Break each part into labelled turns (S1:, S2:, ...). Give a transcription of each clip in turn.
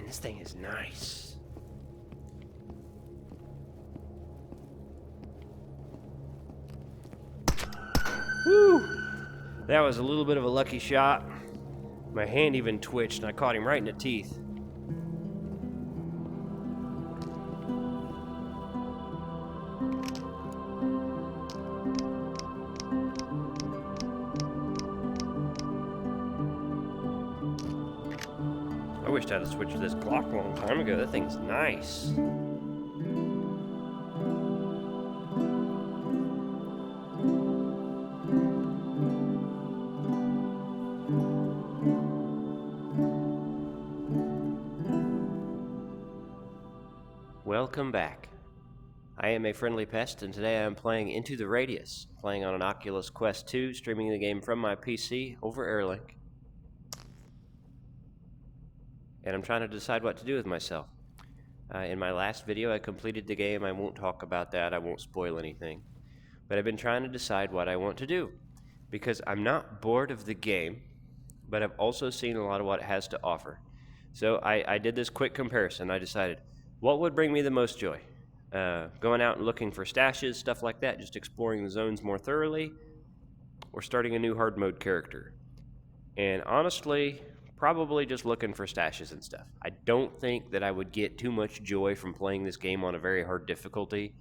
S1: this thing is nice. Woo! That was a little bit of a lucky shot. My hand even twitched and I caught him right in the teeth. I wished I'd have switched to this Glock a long time ago. That thing's nice. Welcome back. I am a friendly pest, and today I am playing Into the Radius, playing on an Oculus Quest 2, streaming the game from my PC over Airlink. And I'm trying to decide what to do with myself. In my last video, I completed the game. I won't talk about that. I won't spoil anything. But I've been trying to decide what I want to do, because I'm not bored of the game, but I've also seen a lot of what it has to offer. So I did this quick comparison. I decided, what would bring me the most joy? Going out and looking for stashes, stuff like that, just exploring the zones more thoroughly, or starting a new hard mode character. And honestly, probably just looking for stashes and stuff. I don't think that I would get too much joy from playing this game on a very hard difficulty,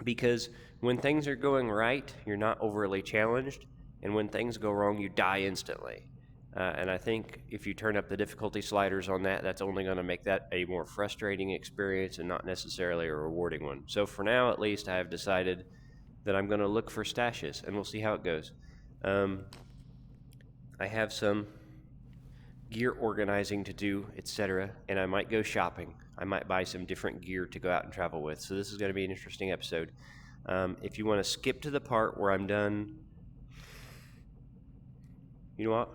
S1: because when things are going right, you're not overly challenged, and when things go wrong, you die instantly. And I think if you turn up the difficulty sliders on that, that's only going to make that a more frustrating experience and not necessarily a rewarding one. So for now, at least, I have decided that I'm going to look for stashes, and we'll see how it goes. I have some gear organizing to do, etc., and I might go shopping. I might buy some different gear to go out and travel with. So this is going to be an interesting episode. If you want to skip to the part where I'm done, you know what?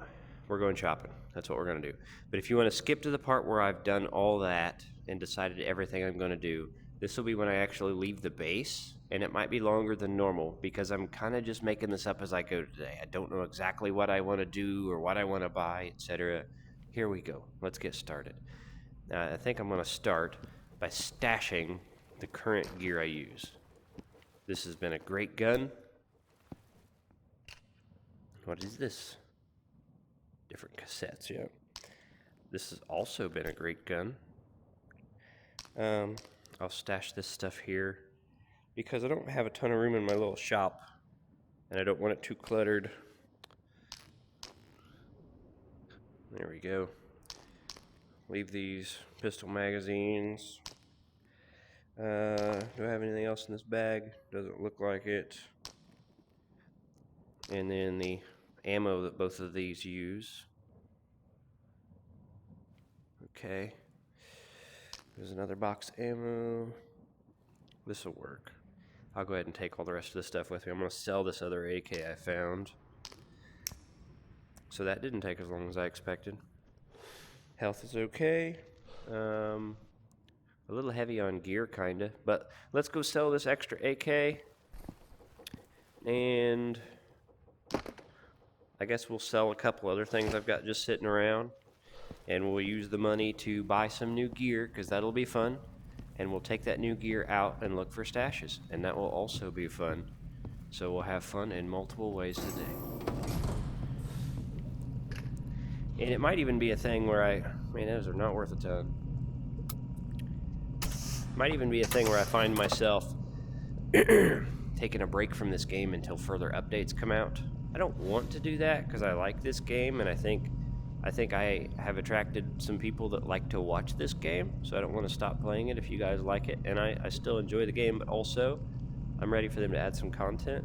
S1: We're going shopping. That's what we're going to do. But if you want to skip to the part where I've done all that and decided everything I'm going to do, this will be when I actually leave the base, and it might be longer than normal because I'm kind of just making this up as I go today. I don't know exactly what I want to do or what I want to buy, etc. Here we go. Let's get started. I think I'm going to start by stashing the current gear I use. This has been a great gun. What is this? Different cassettes, yeah. This has also been a great gun. I'll stash this stuff here because I don't have a ton of room in my little shop and I don't want it too cluttered. There we go. Leave these pistol magazines. Do I have anything else in this bag? Doesn't look like it. And then the ammo that both of these use. Okay. There's another box of ammo. This will work. I'll go ahead and take all the rest of this stuff with me. I'm going to sell this other AK I found. So that didn't take as long as I expected. Health is okay. A little heavy on gear, kinda. But let's go sell this extra AK. And I guess we'll sell a couple other things I've got just sitting around. And we'll use the money to buy some new gear, because that'll be fun. And we'll take that new gear out and look for stashes. And that will also be fun. So we'll have fun in multiple ways today. And it might even be a thing where those are not worth a ton. Might even be a thing where I find myself taking a break from this game until further updates come out. I don't want to do that because I like this game, and I think I have attracted some people that like to watch this game, so I don't want to stop playing it if you guys like it. And I still enjoy the game, but also I'm ready for them to add some content.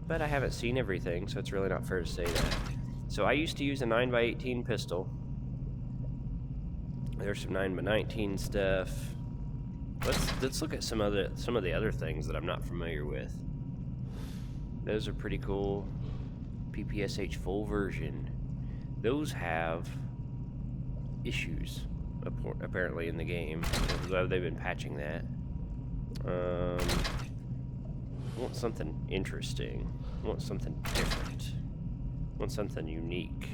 S1: But I haven't seen everything, so it's really not fair to say that. So I used to use a 9x18 pistol. There's some 9x19 stuff. Let's look at some of the other things that I'm not familiar with. Those are pretty cool. PPSH full version. Those have issues apparently in the game. They've been patching that. I want something interesting. I want something different. I want something unique.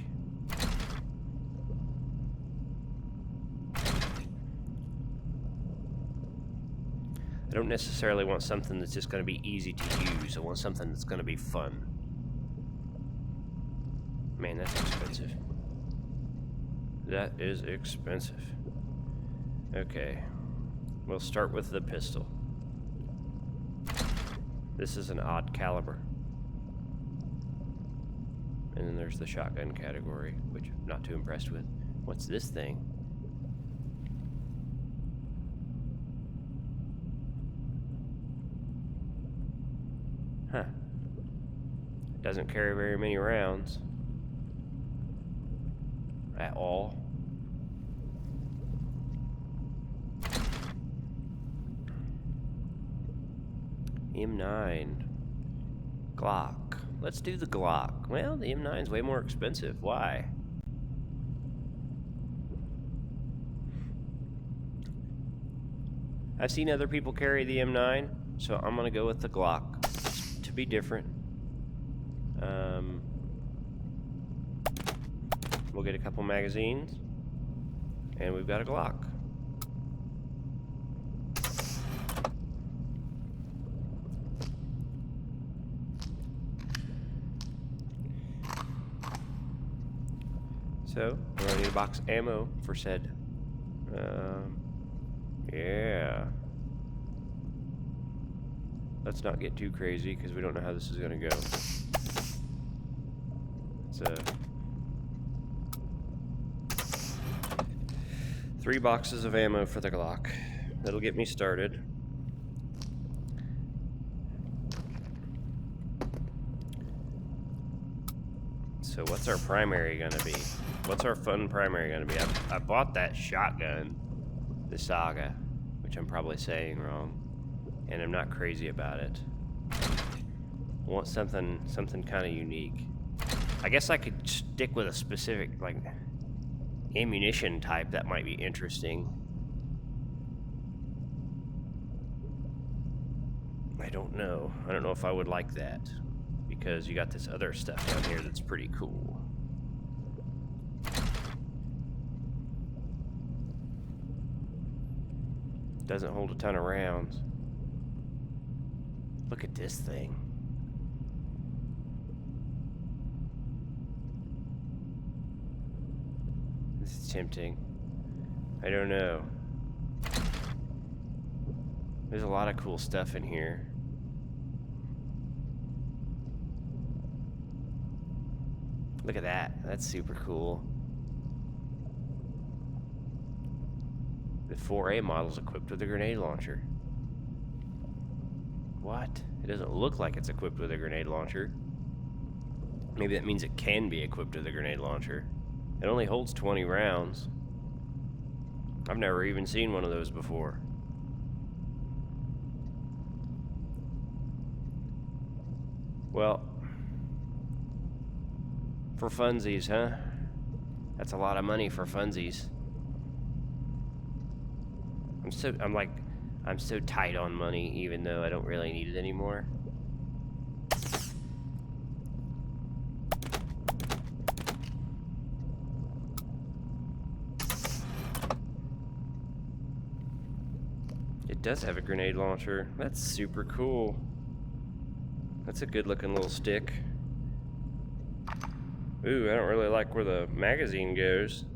S1: I don't necessarily want something that's just going to be easy to use. I want something that's going to be fun. Man, that's expensive. That is expensive. Okay. We'll start with the pistol. This is an odd caliber. And then there's the shotgun category, which I'm not too impressed with. What's this thing? Huh. Doesn't carry very many rounds. At all. M9. Glock. Let's do the Glock. Well, the M9's way more expensive. Why? I've seen other people carry the M9, so I'm gonna go with the Glock to be different. We'll get a couple magazines, and we've got a Glock. So, we're gonna need a box of ammo for said. Yeah. Let's not get too crazy because we don't know how this is gonna go. So, 3 boxes of ammo for the Glock. That'll get me started. So what's our primary gonna be? What's our fun primary gonna be? I bought that shotgun, the Saga, which I'm probably saying wrong, and I'm not crazy about it. I want something kind of unique. I guess I could stick with a specific like ammunition type that might be interesting. I don't know. I don't know if I would like that. Because you got this other stuff down here that's pretty cool. Doesn't hold a ton of rounds. Look at this thing. This is tempting. I don't know. There's a lot of cool stuff in here. Look at that. That's super cool. The 4A model's equipped with a grenade launcher. What? It doesn't look like it's equipped with a grenade launcher. Maybe that means it can be equipped with a grenade launcher. It only holds 20 rounds. I've never even seen one of those before. Well, for funsies, huh? That's a lot of money for funsies. I'm so tight on money, even though I don't really need it anymore. It does have a grenade launcher. That's super cool. That's a good looking little stick. Ooh, I don't really like where the magazine goes.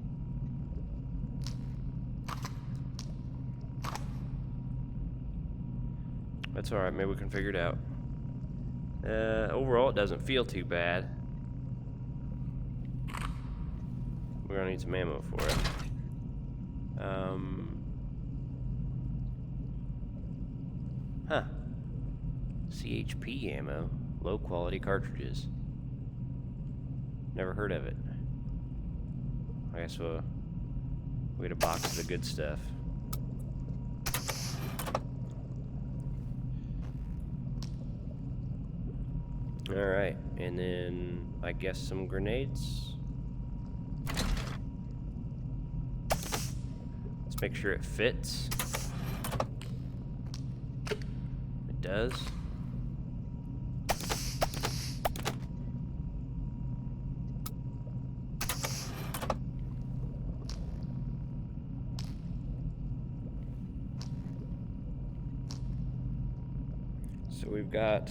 S1: That's alright, maybe we can figure it out. Overall, it doesn't feel too bad. We're gonna need some ammo for it. Huh. CHP ammo. Low quality cartridges. Never heard of it. I guess we'll get a box of the good stuff. Alright, and then I guess some grenades. Let's make sure it fits. It does. So we got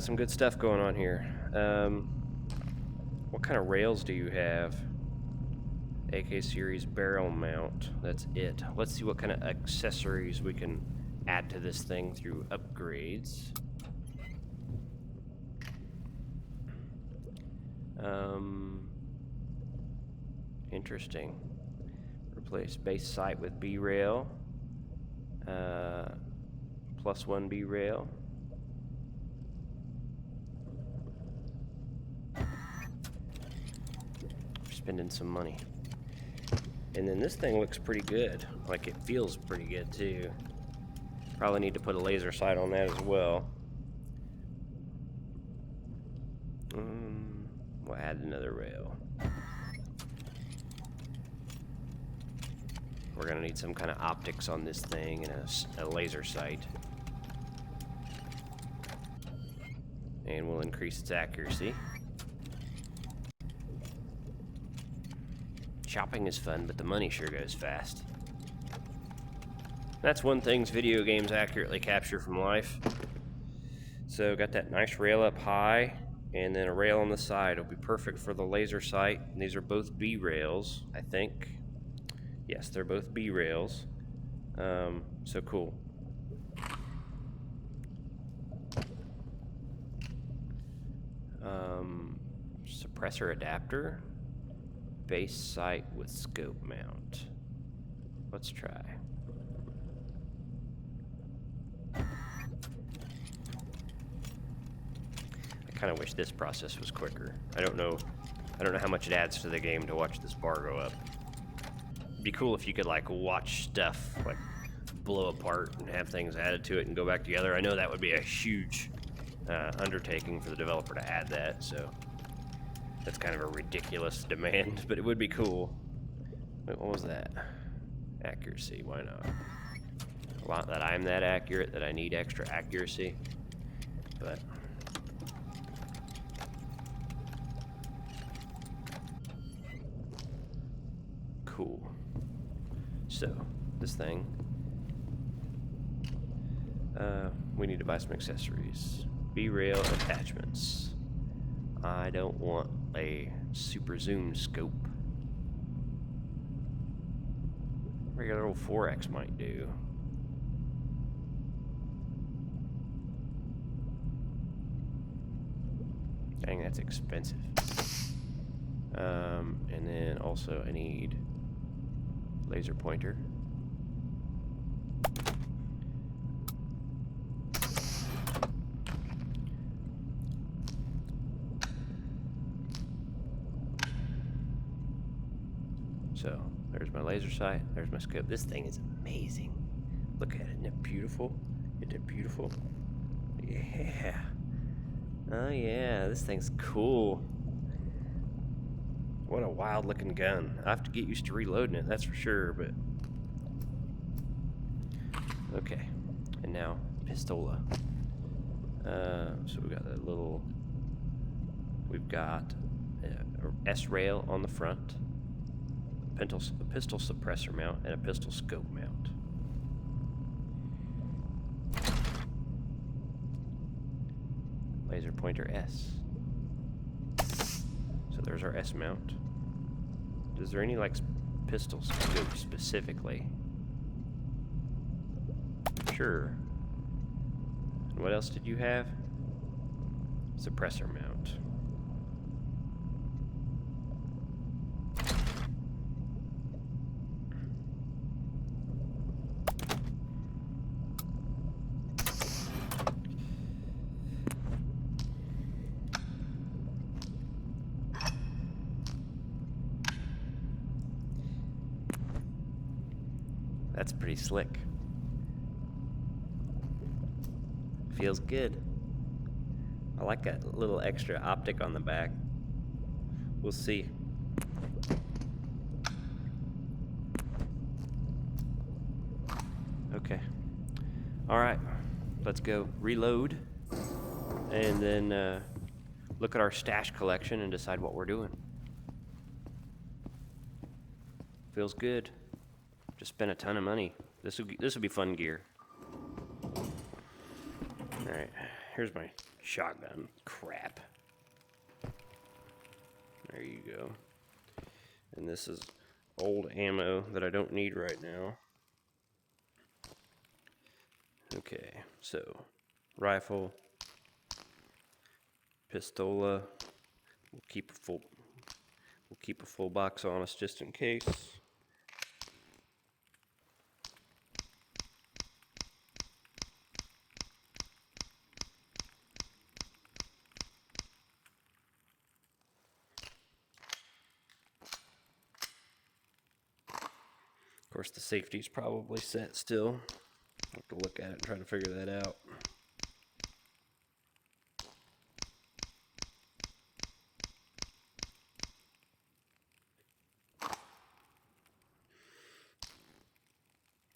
S1: some good stuff going on here. What kind of rails do you have? AK series barrel mount. That's it. Let's see what kind of accessories we can add to this thing through upgrades. Interesting. Replace base sight with B rail. +1 B rail. Spending some money. And then this thing looks pretty good. Like, it feels pretty good too. Probably need to put a laser sight on that as well. We'll add another rail. We're gonna need some kind of optics on this thing and a laser sight. And we'll increase its accuracy. Shopping is fun, but the money sure goes fast. That's one thing video games accurately capture from life. So got that nice rail up high, and then a rail on the side. It'll be perfect for the laser sight. And these are both B rails, I think. Yes, they're both B rails. So cool. Suppressor adapter. Base sight with scope mount. Let's try. I kind of wish this process was quicker. I don't know how much it adds to the game to watch this bar go up. It'd be cool if you could like watch stuff like blow apart and have things added to it and go back together. I know that would be a huge undertaking for the developer to add that, so that's kind of a ridiculous demand, but it would be cool. Wait, what was that? Accuracy, why not? A lot that I'm that accurate that I need extra accuracy, but cool. So, this thing, we need to buy some accessories. B-rail attachments. I don't want a super zoom scope. Regular old 4X might do. Dang, that's expensive. And then also I need laser pointer. So, there's my laser sight, there's my scope. This thing is amazing. Look at it, isn't it beautiful? Isn't it beautiful? Yeah. Oh yeah, this thing's cool. What a wild looking gun. I have to get used to reloading it, that's for sure, but... Okay, and now, pistola. So we got that little... We've got a S-rail on the front. A pistol suppressor mount, and a pistol scope mount. Laser pointer S. So there's our S mount. Is there any like pistol scope specifically? Sure. And what else did you have? Suppressor mount. That's pretty slick. Feels good. I like that little extra optic on the back. We'll see. Okay. Alright. Let's go reload. And then look at our stash collection and decide what we're doing. Feels good. Just spent a ton of money. This would be fun gear. Alright, here's my shotgun. Crap. There you go. And this is old ammo that I don't need right now. Okay, so rifle, pistola. We'll keep a full box on us just in case. Of course, the safety's probably set still. I'll have to look at it and try to figure that out.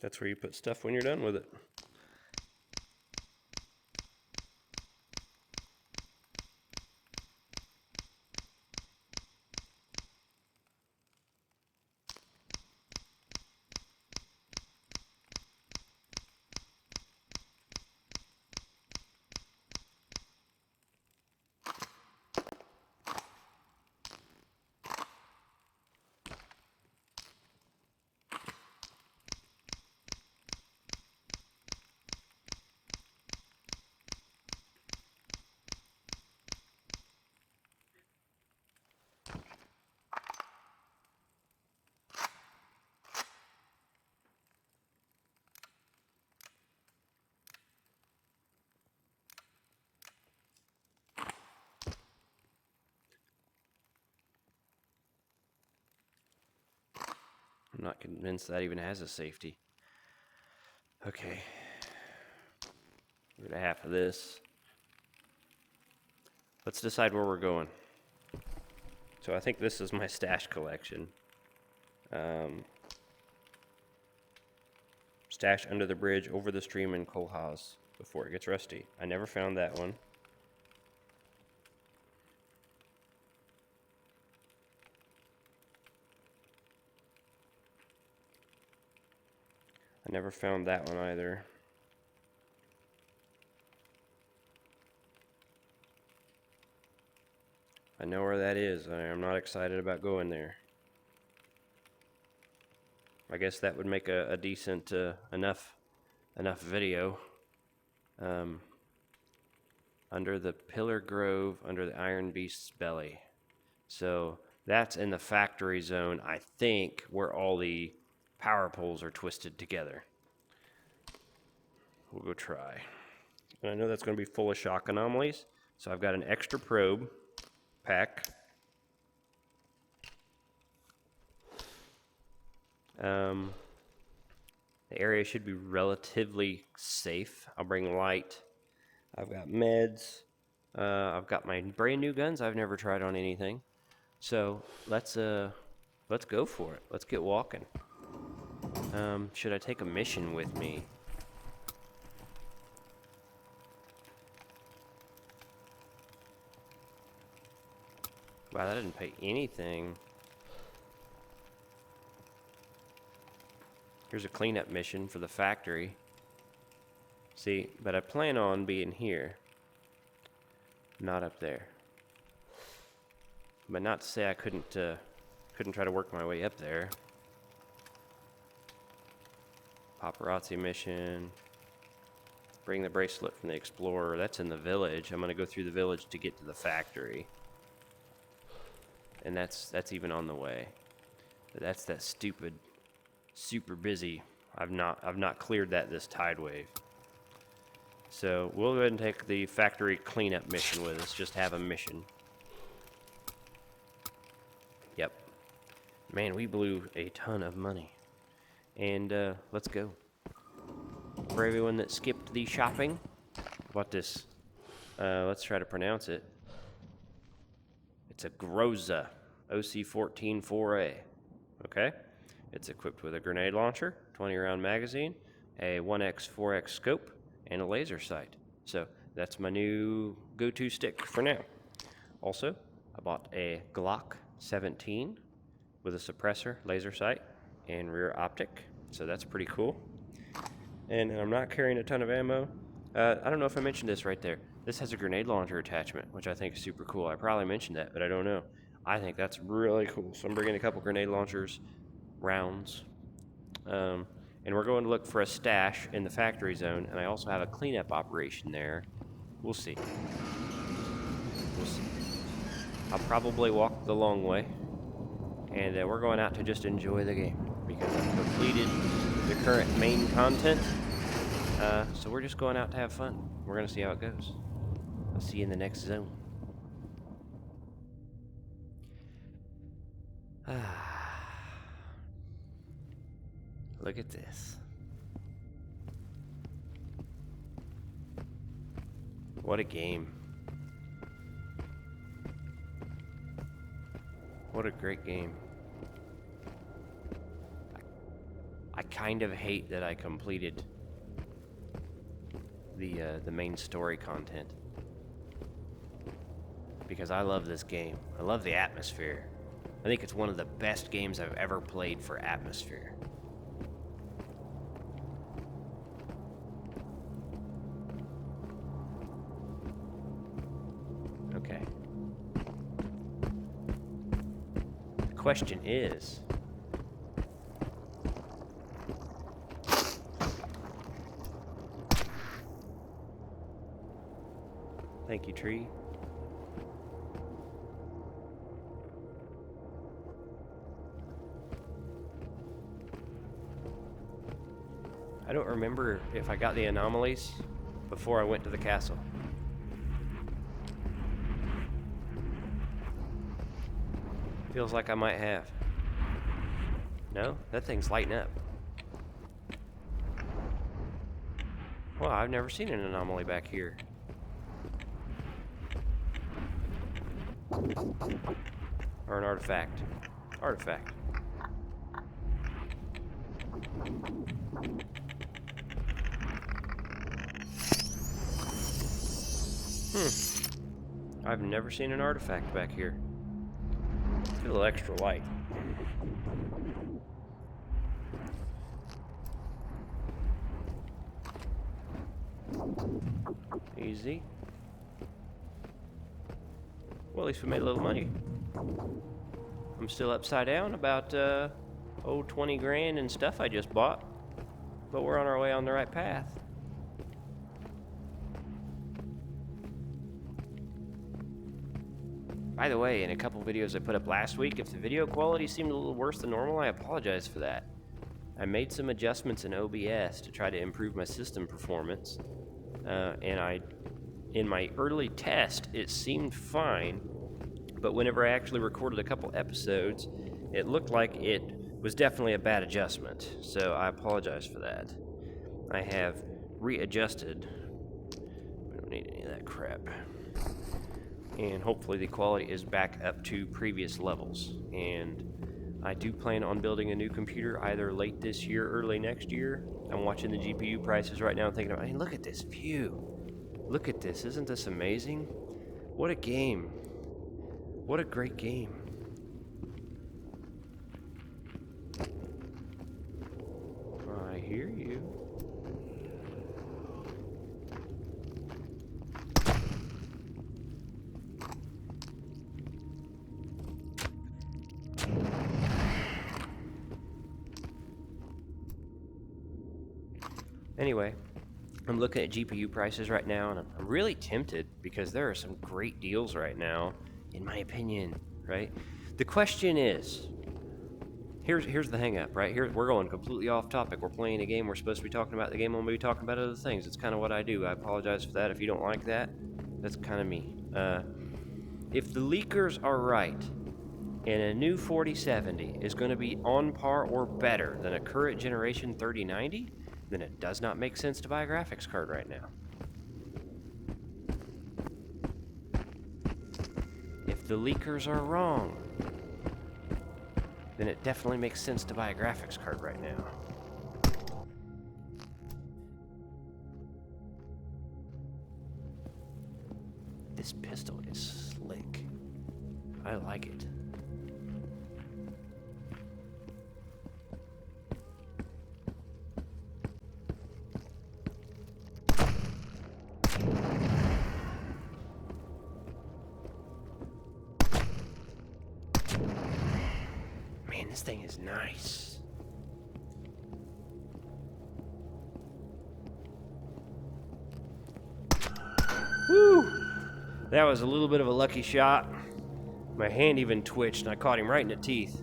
S1: That's where you put stuff when you're done with it. I'm not convinced that even has a safety. Okay. Get a half of this. Let's decide where we're going. So I think this is my stash collection. Stash under the bridge, over the stream in Kohlhaas before it gets rusty. I never found that one. I never found that one either. I know where that is. I am not excited about going there. I guess that would make a decent enough video. Under the Pillar Grove, under the Iron Beast's belly. So that's in the factory zone, I think, where all the power poles are twisted together. We'll go try. And I know that's going to be full of shock anomalies, so I've got an extra probe pack. The area should be relatively safe. I'll bring light. I've got meds. I've got my brand new guns I've never tried on anything. So let's go for it. Let's get walking. Should I take a mission with me? Wow, that didn't pay anything. Here's a cleanup mission for the factory. See, but I plan on being here, not up there. But not to say I couldn't try to work my way up there. Paparazzi mission. Bring the bracelet from the Explorer. That's in the village. I'm gonna go through the village to get to the factory. And that's even on the way. But that's that stupid, super busy. I've not cleared that this tide wave. So we'll go ahead and take the factory cleanup mission with us. Just have a mission. Yep. Man, we blew a ton of money. And let's go. For everyone that skipped the shopping, what this? Let's try to pronounce it. It's a Groza OC-14-4A. Okay? It's equipped with a grenade launcher, 20-round magazine, a 1x4x scope, and a laser sight. So that's my new go-to stick for now. Also, I bought a Glock 17 with a suppressor, laser sight, and rear optic. So that's pretty cool. And I'm not carrying a ton of ammo, I don't know if I mentioned this right there. This has a grenade launcher attachment, which I think is super cool. I probably mentioned that, but I don't know. I think that's really cool. So I'm bringing a couple grenade launchers, rounds, and we're going to look for a stash in the factory zone, and I also have a cleanup operation there. We'll see. We'll see. I'll probably walk the long way, and we're going out to just enjoy the game because I've completed the current main content. So we're just going out to have fun. We're going to see how it goes. I'll see you in the next zone. Look at this. What a game. What a great game. I kind of hate that I completed the main story content, because I love this game. I love the atmosphere. I think it's one of the best games I've ever played for atmosphere. Okay. The question is, thank you, tree. I don't remember if I got the anomalies before I went to the castle. Feels like I might have. No? That thing's lighting up. Well, I've never seen an anomaly back here. Or an artifact. Artifact. I've never seen an artifact back here. Feel a little extra light. Easy. Well, at least we made a little money. I'm still upside down about 20 grand and stuff I just bought, but we're on our way on the right path. By the way, in a couple videos I put up last week, if the video quality seemed a little worse than normal, I apologize for that. I made some adjustments in OBS to try to improve my system performance, and in my early test, it seemed fine, but whenever I actually recorded a couple episodes, it looked like it was definitely a bad adjustment, so I apologize for that. I have readjusted. We don't need any of that crap. And hopefully the quality is back up to previous levels. And I do plan on building a new computer either late this year or early next year. I'm watching the GPU prices right now and thinking, hey, look at this view. Look at this. Isn't this amazing? What a game. What a great game. I hear you. Anyway, I'm looking at GPU prices right now, and I'm really tempted because there are some great deals right now, in my opinion, right? The question is, here's the hang up, right? Here, we're going completely off topic. We're playing a game. We're supposed to be talking about the game. I'm going to be talking about other things. It's kind of what I do. I apologize for that. If you don't like that, that's kind of me. If the leakers are right, and a new 4070 is going to be on par or better than a current generation 3090, then it does not make sense to buy a graphics card right now. If the leakers are wrong, then it definitely makes sense to buy a graphics card right now. This pistol is slick. I like it. Man, this thing is nice. Woo! That was a little bit of a lucky shot. My hand even twitched and I caught him right in the teeth.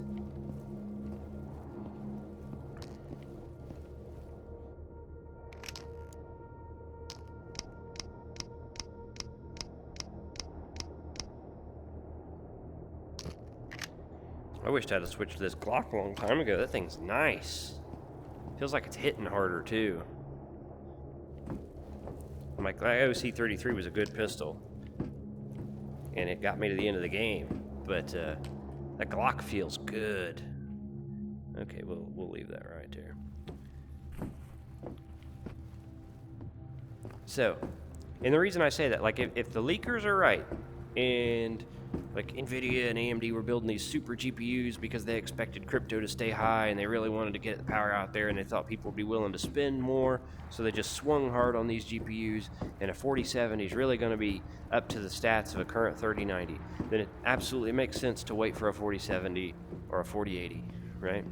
S1: I wished I'd have switched to this Glock a long time ago. That thing's nice. Feels like it's hitting harder too. My OC-33 was a good pistol, and it got me to the end of the game. But that Glock feels good. Okay, we'll leave that right there. So, and the reason I say that, like, if the leakers are right, and like NVIDIA and AMD were building these super GPUs because they expected crypto to stay high and they really wanted to get the power out there and they thought people would be willing to spend more, so they just swung hard on these GPUs, and a 4070 is really going to be up to the stats of a current 3090, then it absolutely makes sense to wait for a 4070 or a 4080, right?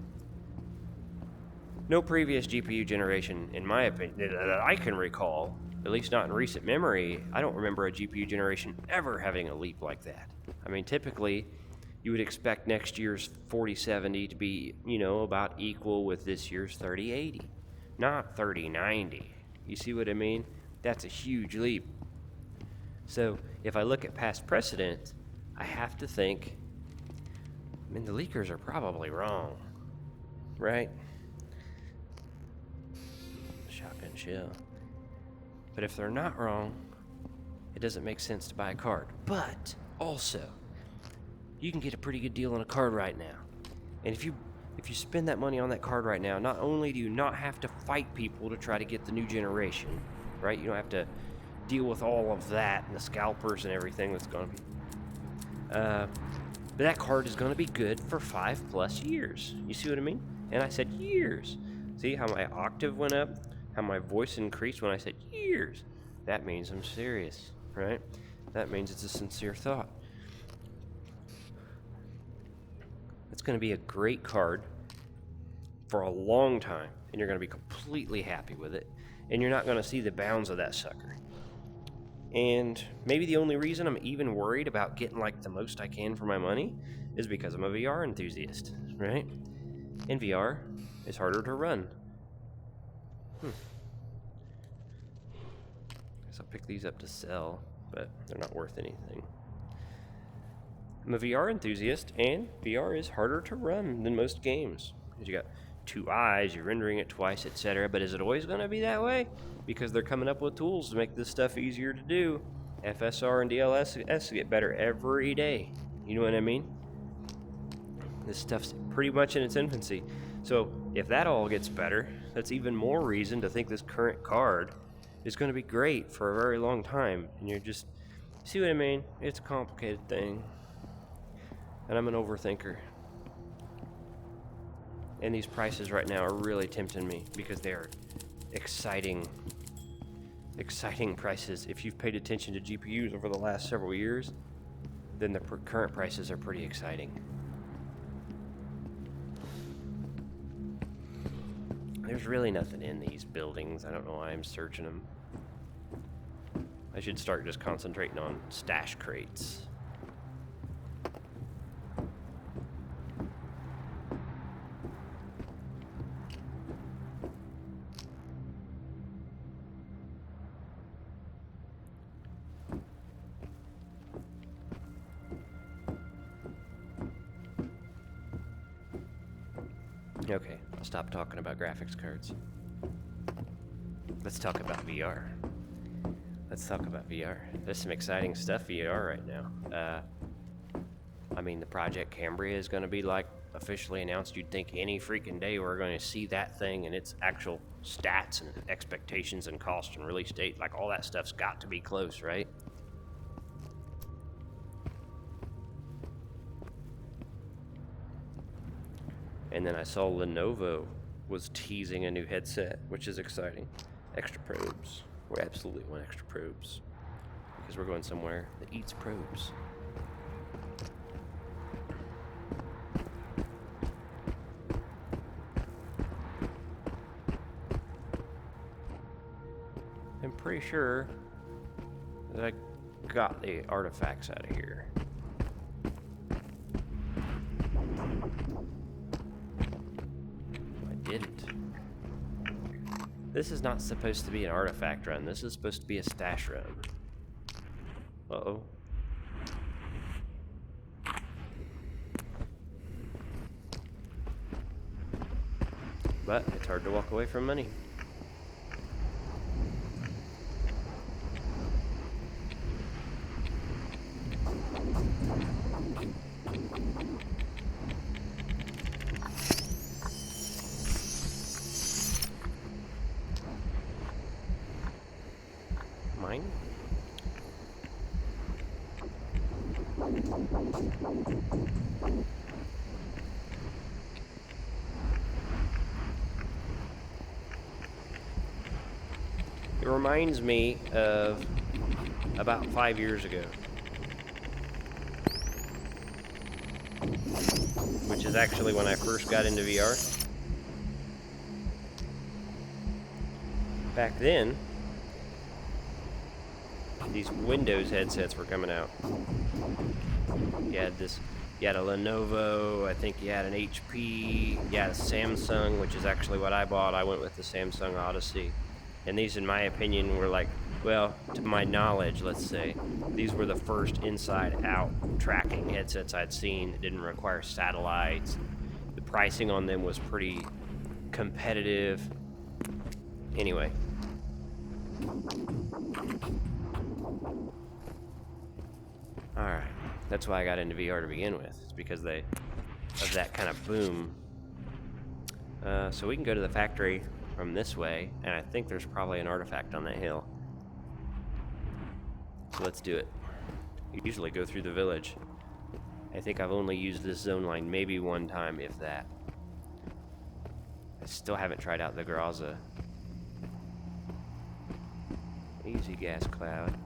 S1: No previous GPU generation, in my opinion, that I can recall, at least not in recent memory, I don't remember a GPU generation ever having a leap like that. I mean, typically, you would expect next year's 4070 to be, you know, about equal with this year's 3080, not 3090. You see what I mean? That's a huge leap. So, if I look at past precedent, I have to think, I mean, the leakers are probably wrong, right? Shotgun shell. But if they're not wrong, it doesn't make sense to buy a card. But also, you can get a pretty good deal on a card right now. And if you spend that money on that card right now, not only do you not have to fight people to try to get the new generation, right? You don't have to deal with all of that and the scalpers and everything that's going to be. But that card is going to be good for 5+ years. You see what I mean? And I said years. See how my octave went up? How my voice increased when I said years? That means I'm serious, right? That means it's a sincere thought. It's going to be a great card for a long time, and you're going to be completely happy with it, and you're not going to see the bounds of that sucker. And maybe the only reason I'm even worried about getting like the most I can for my money is because I'm a VR enthusiast, right? And VR is harder to run. Guess I'll pick these up to sell, but they're not worth anything. I'm a VR enthusiast, and VR is harder to run than most games. Because you got two eyes, you're rendering it twice, etc. But is it always going to be that way? Because they're coming up with tools to make this stuff easier to do. FSR and DLSS get better every day. You know what I mean? This stuff's pretty much in its infancy. So if that all gets better, that's even more reason to think this current card is going to be great for a very long time. And you're just, see what I mean? It's a complicated thing. And I'm an overthinker. And these prices right now are really tempting me because they are exciting prices. If you've paid attention to GPUs over the last several years, then the current prices are pretty exciting. There's really nothing in these buildings. I don't know why I'm searching them. I should start just concentrating on stash crates. Okay, I'll stop talking about graphics cards. Let's talk about VR. There's some exciting stuff VR right now. I mean, the Project Cambria is going to be like officially announced. You'd think any freaking day we're going to see that thing and its actual stats and expectations and cost and release date. Like all that stuff's got to be close, right? And then I saw Lenovo was teasing a new headset, which is exciting. Extra probes. We absolutely want extra probes because we're going somewhere that eats probes. I'm pretty sure that I got the artifacts out of here. I didn't. This is not supposed to be an artifact run. This is supposed to be a stash run. Uh-oh. But it's hard to walk away from money. Mine? It reminds me of about 5 years ago, which is actually when I first got into VR. Back then, these Windows headsets were coming out. You had a Lenovo, I think you had an HP, you had a Samsung, which is actually what I bought. I went with the Samsung Odyssey. And these, in my opinion, were like, well, to my knowledge, let's say, these were the first inside-out tracking headsets I'd seen that didn't require satellites. The pricing on them was pretty competitive. Anyway. Alright, that's why I got into VR to begin with. It's because of that kind of boom. So we can go to the factory from this way, and I think there's probably an artifact on that hill. So let's do it. You usually go through the village. I think I've only used this zone line maybe one time, if that. I still haven't tried out the Graza. Easy gas cloud.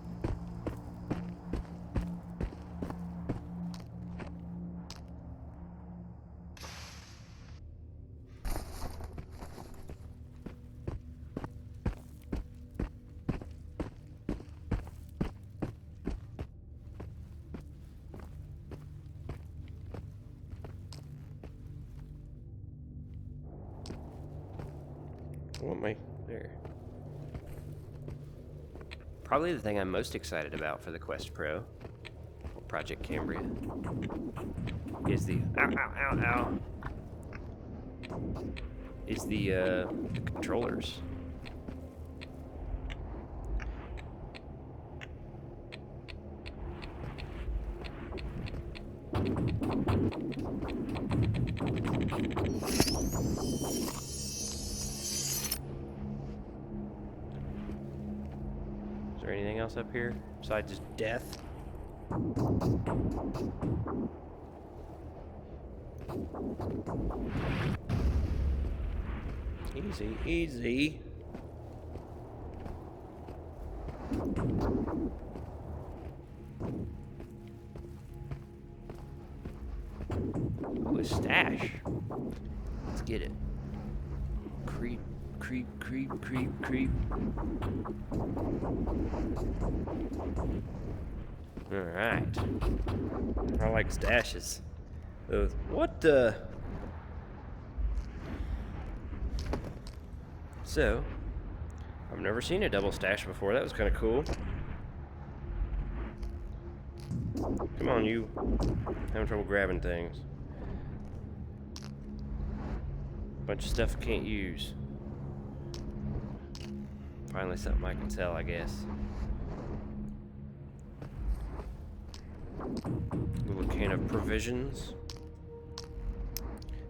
S1: What am I there? Probably the thing I'm most excited about for the Quest Pro, or Project Cambria, is the is the controllers. Is there anything else up here besides just death? Easy, easy. Oh, a stash. Let's get it. Creep, creep, creep, creep, creep. Alright. I like stashes. What the? So, I've never seen a double stash before. That was kind of cool. Come on, you. Having trouble grabbing things. Bunch of stuff I can't use. Finally something I can sell, I guess. Little can of provisions.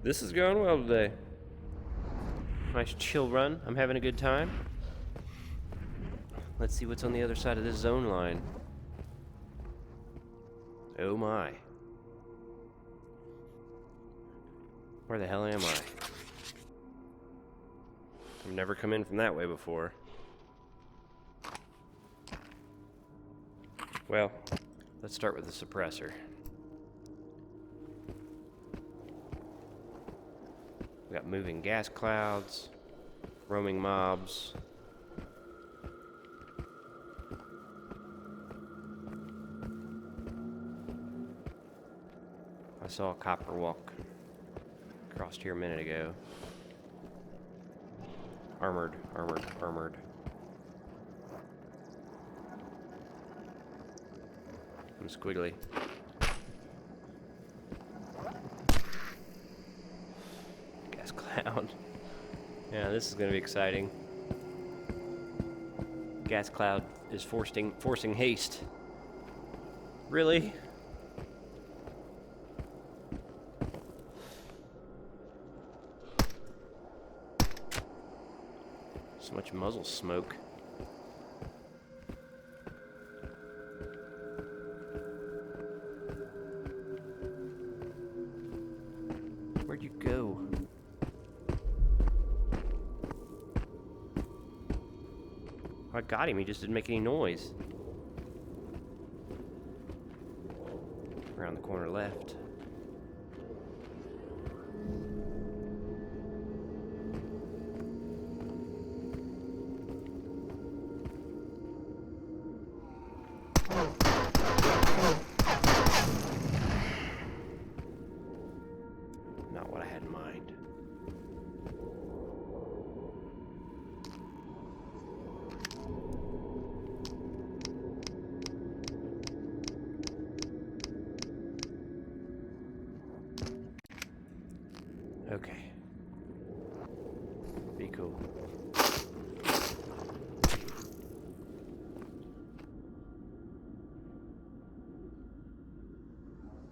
S1: This is going well today. Nice chill run. I'm having a good time. Let's see what's on the other side of this zone line. Oh my. Where the hell am I? I've never come in from that way before. Well, let's start with the suppressor. We got moving gas clouds, roaming mobs. I saw a copper walk across here a minute ago. Armored, armored, armored. I'm squiggly. Gas cloud. Yeah, this is gonna be exciting. Gas cloud is forcing haste. Really? So much muzzle smoke. Where'd you go? I got him, he just didn't make any noise. Around the corner left. Not what I had in mind. Okay. Be cool.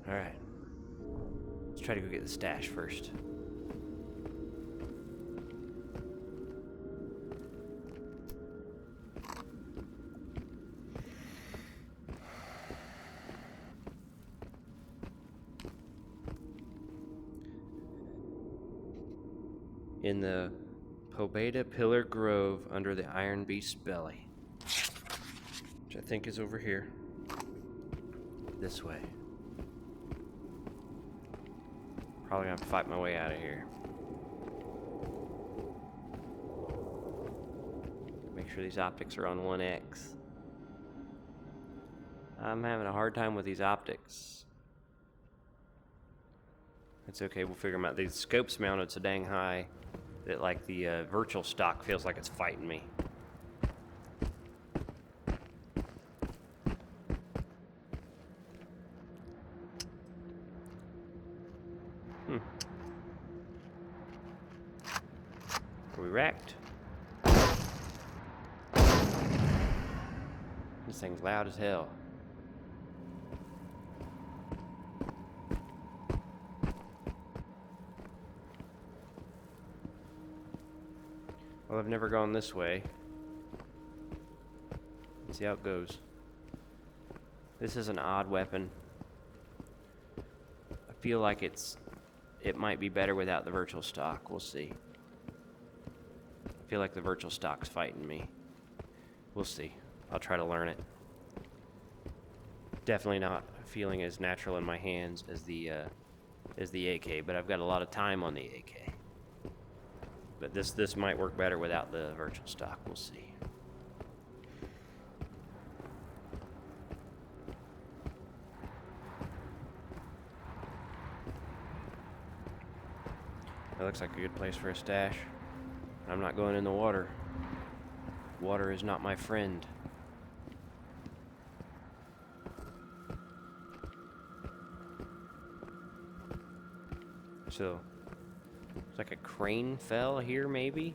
S1: Alright. Let's try to go get the stash first. In the Pobeda Pillar Grove under the Iron Beast's belly, which I think is over here. This way. Probably gonna have to fight my way out of here. Make sure these optics are on 1x. I'm having a hard time with these optics. It's okay, we'll figure them out. These scopes mounted so dang high that like the virtual stock feels like it's fighting me. Are we wrecked? This thing's loud as hell. Well, I've never gone this way. Let's see how it goes. This is an odd weapon. I feel like it might be better without the virtual stock. We'll see. I feel like the virtual stock's fighting me. We'll see. I'll try to learn it. Definitely not feeling as natural in my hands as the AK, but I've got a lot of time on the AK. But this might work better without the virtual stock. We'll see. That looks like a good place for a stash. I'm not going in the water. Water is not my friend. So, it's like a crane fell here, maybe?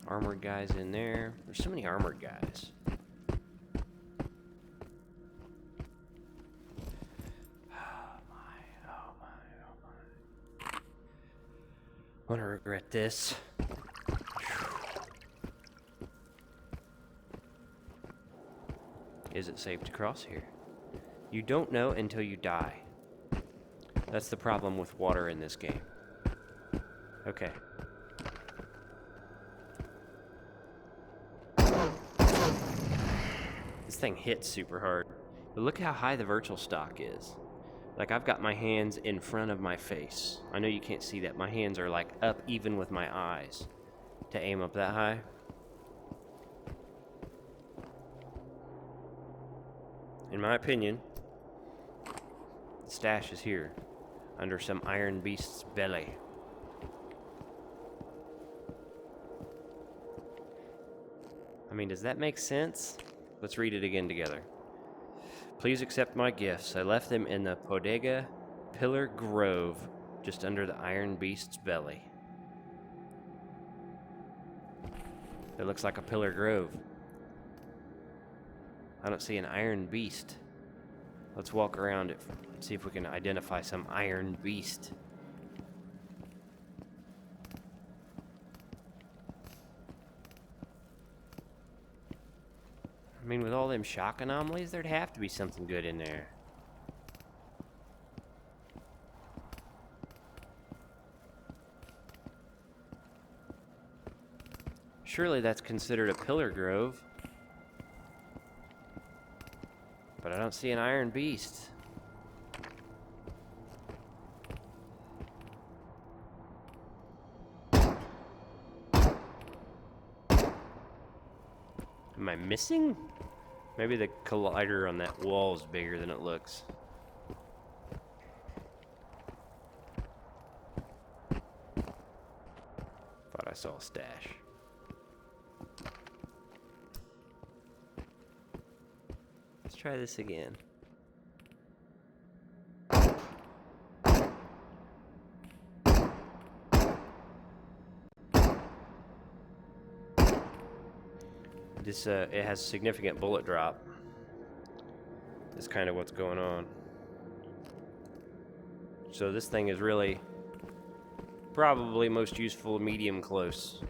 S1: Armored guys in there. There's so many armored guys. Oh my. I'm gonna regret this. Is it safe to cross here? You don't know until you die. That's the problem with water in this game. Okay. This thing hits super hard. But look how high the virtual stock is. Like, I've got my hands in front of my face. I know you can't see that. My hands are like up even with my eyes. to aim up that high. In my opinion, the stash is here, under some iron beast's belly. I mean, does that make sense? Let's read it again together. Please accept my gifts. I left them in the Bodega Pillar Grove, just under the iron beast's belly. It looks like a Pillar Grove. I don't see an iron beast. Let's walk around it and see if we can identify some iron beast. I mean, with all them shock anomalies, there'd have to be something good in there. Surely that's considered a Pillar Grove. But I don't see an iron beast. Am I missing? Maybe the collider on that wall is bigger than it looks. Thought I saw a stash. Let's try this again. This it has significant bullet drop. That's kind of what's going on. So this thing is really probably most useful medium close.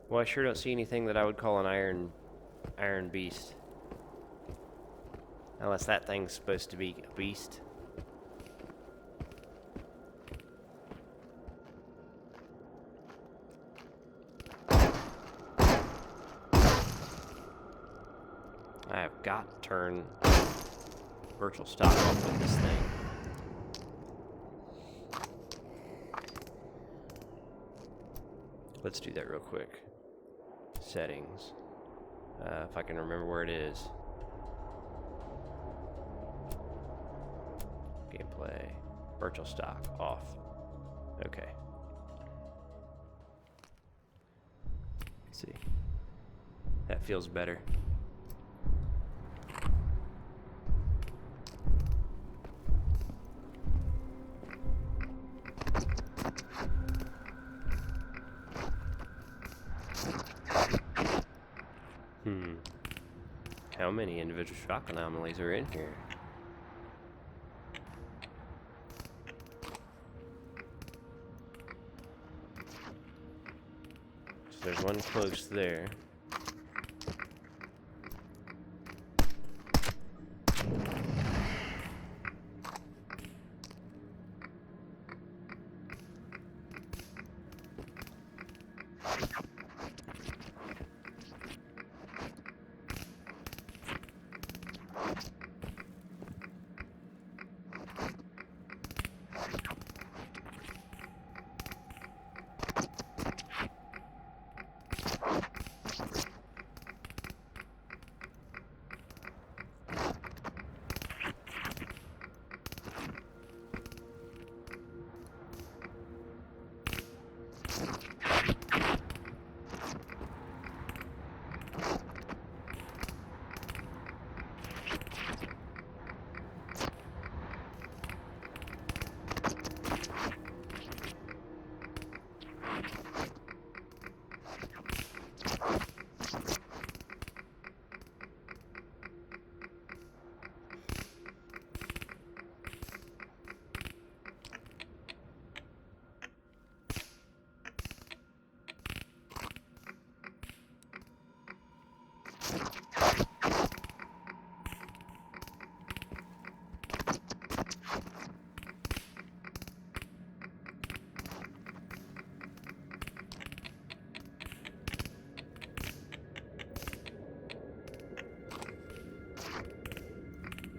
S1: Well, I sure don't see anything that I would call an iron beast. Unless that thing's supposed to be a beast. I have got to turn virtual stock off with this thing. Let's do that real quick. Settings. If I can remember where it is. Gameplay. Virtual stock off. Okay. Let's see. That feels better. How many individual shock anomalies are in here? So there's one close there.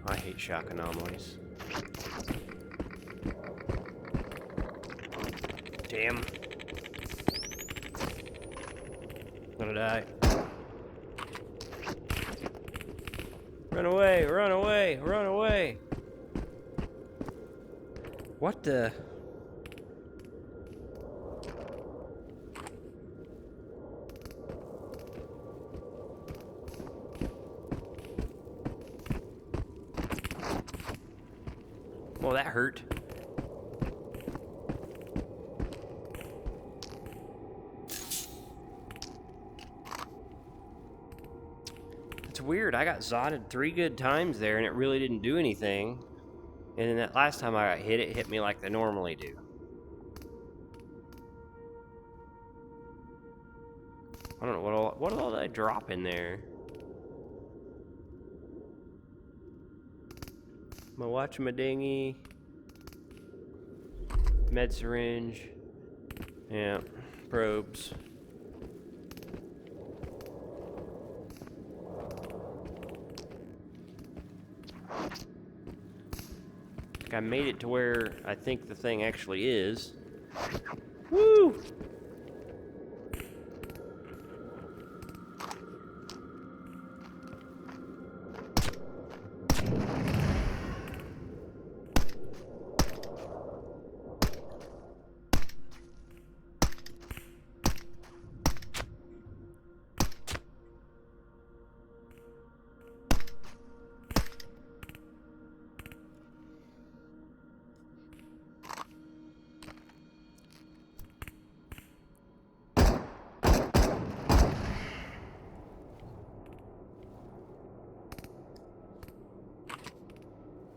S1: I hate shock anomalies. Damn. Gonna die. Run away, run away, run away. What the? Well, that hurt. It's weird. I got zotted 3 good times there, and it really didn't do anything. And then that last time I got hit, it hit me like they normally do. I don't know what all did I drop in there. My watch, my dinghy, med syringe, yeah, probes. I made it to where I think the thing actually is. Woo!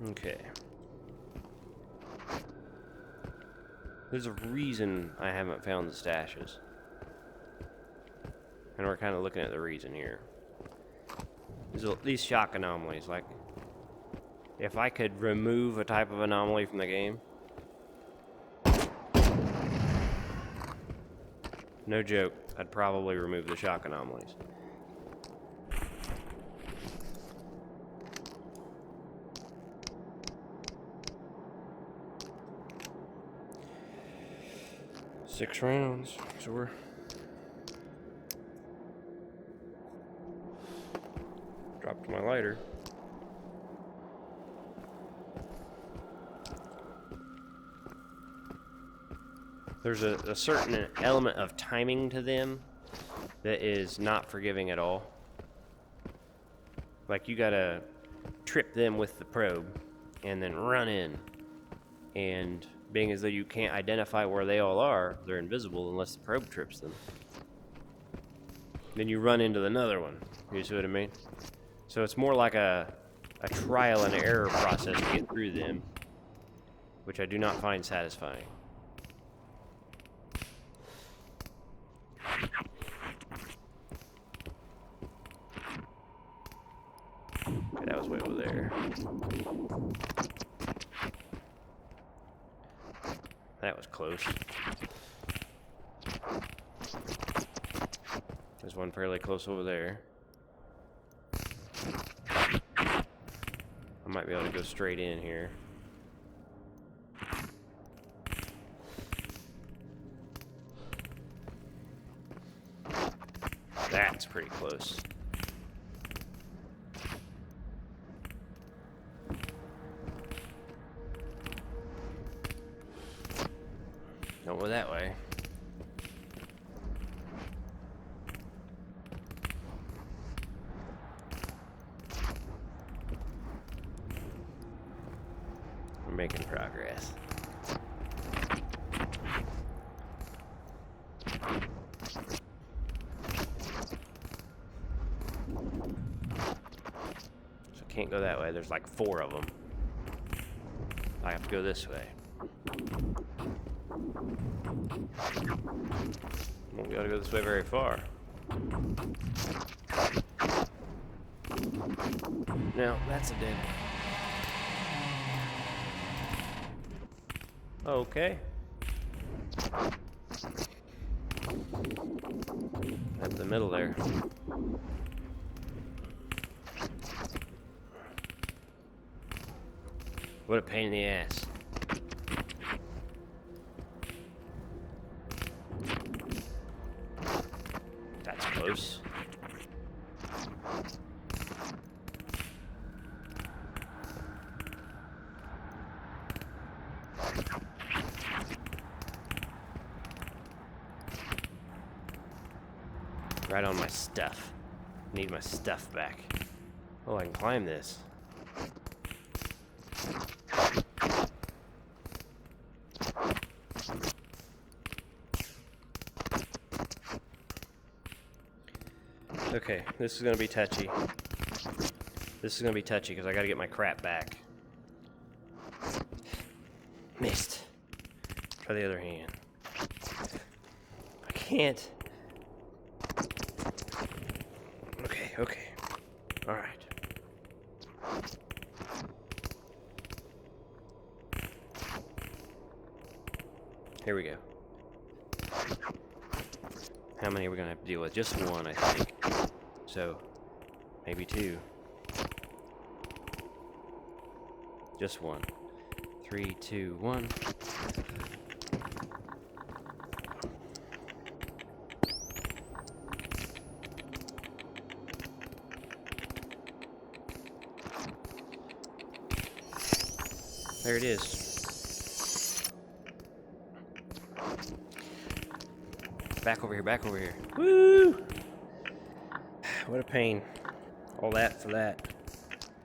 S1: Okay. There's a reason I haven't found the stashes. And we're kind of looking at the reason here. These shock anomalies, like, if I could remove a type of anomaly from the game, no joke, I'd probably remove the shock anomalies. Six rounds, so we're dropped my lighter. There's a certain element of timing to them that is not forgiving at all. Like, you gotta trip them with the probe and then run in, and being as though you can't identify where they all are, they're invisible unless the probe trips them. Then you run into another one. You see what I mean? So it's more like a trial and error process to get through them, which I do not find satisfying. Okay, that was way over there. That was close. There's one fairly close over there. I might be able to go straight in here. That's pretty close. Don't go that way. We're making progress. So can't go that way. There's like 4 of them. I have to go this way. Won't be able to go this way very far. No, that's a dead end. Okay. That's the middle there. What a pain in the ass. Right on my stuff. Need my stuff back. Oh, I can climb this. Okay, this is gonna be touchy. This is gonna be touchy because I gotta get my crap back. Missed. Try the other hand. I can't. Okay. Alright. Here we go. How many are we gonna have to deal with? Just one, I think. So, maybe two. Just one. 3, 2, 1. There it is. Back over here. Woo! What a pain. All that for that.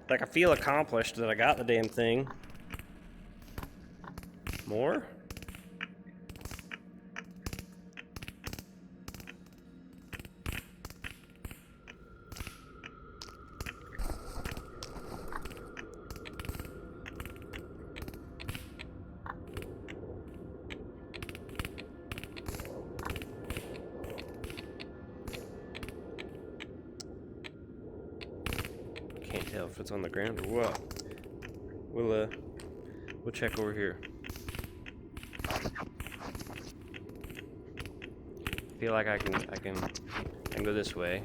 S1: Like, I feel accomplished that I got the damn thing. More? Can't tell if it's on the ground or what. We'll check over here. Feel like I can go this way.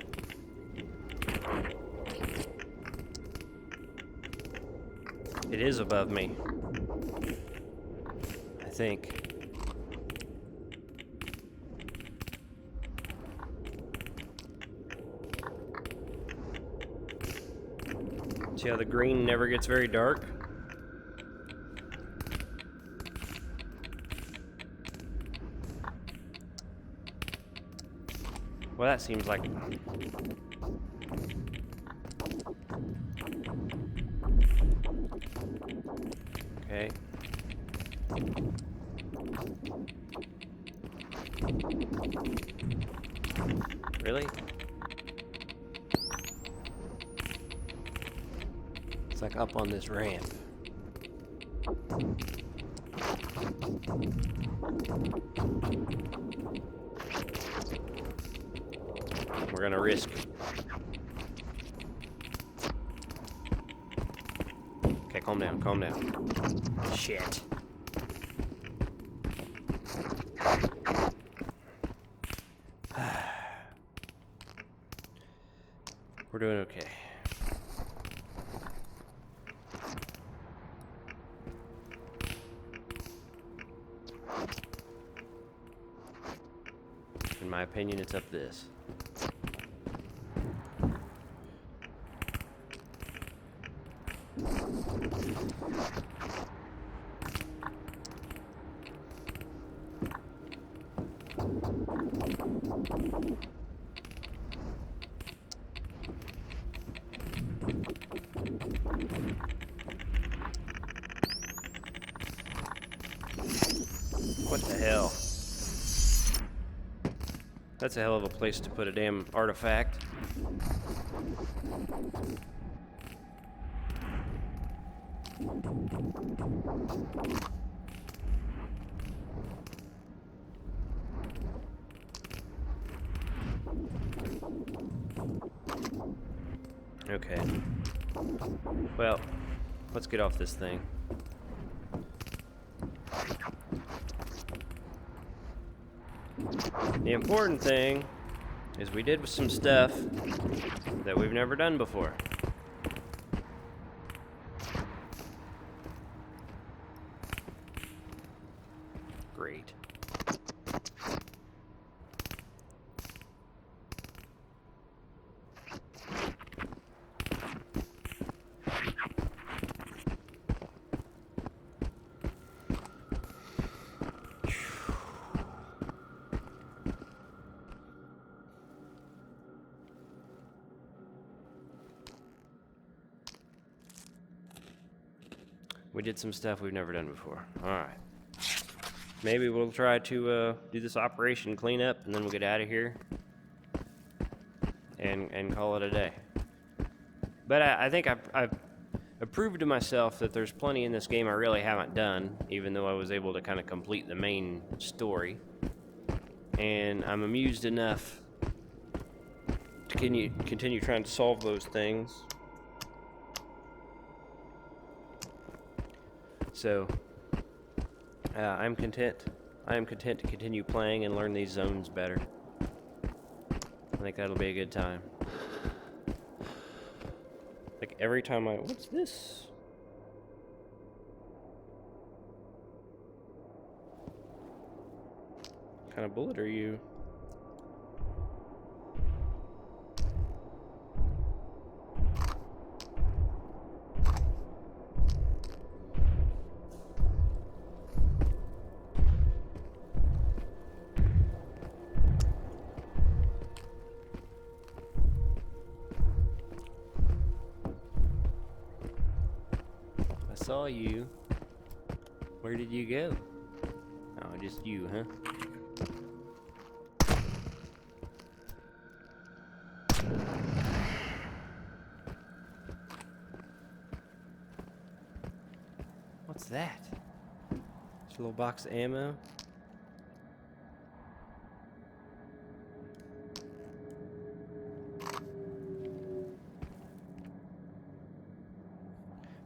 S1: It is above me, I think. See how the green never gets very dark? Well, that seems like... Okay. Really? It's like up on this ramp. We're gonna risk. Okay, calm down. Shit. We're doing okay. In my opinion, it's up this. What the hell? That's a hell of a place to put a damn artifact. Okay. Well, let's get off this thing. The important thing is we did some stuff that we've never done before. Great. We did some stuff we've never done before. Alright. Maybe we'll try to do this operation cleanup, and then we'll get out of here. And call it a day. But I think I've proved to myself that there's plenty in this game I really haven't done, even though I was able to kind of complete the main story. And I'm amused enough to continue trying to solve those things. So, I am content to continue playing and learn these zones better. I think that'll be a good time. Like every time what's this? What kind of bullet are you? I saw you. Where did you go? Oh, just you, huh? What's that? Just a little box of ammo.